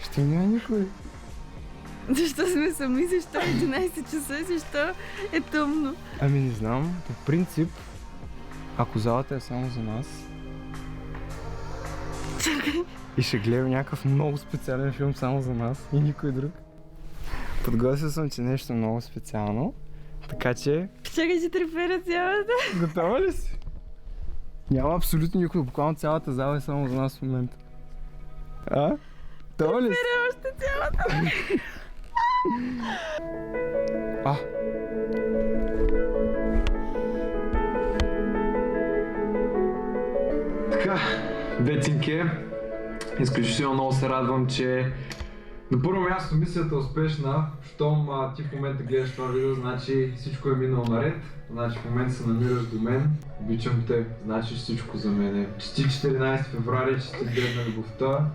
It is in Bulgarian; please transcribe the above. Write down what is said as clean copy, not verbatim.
Що няма никой? Защо сме сами, защо е 11 часа, защо е тъмно? Ами не знам, по принцип, ако залата е само за нас и ще гледам някакъв много специален филм само за нас и никой друг. Подготвил съм ти нещо много специално, така че... Чакай, че трепера цялата. Готова ли си? Няма абсолютно никой, буквално цялата зала е само за нас в момента. А? Готова ли си? Трепера още цялата. А! Така, Децинке, изключително много се радвам, че на първо място мисията е успешна. Щом ти в момента гледаш това видео, значи всичко е минало наред. Значи в момента се намираш до мен. Обичам те, значи всичко за мен е. Чести 14 февруари, чести ден на любовта.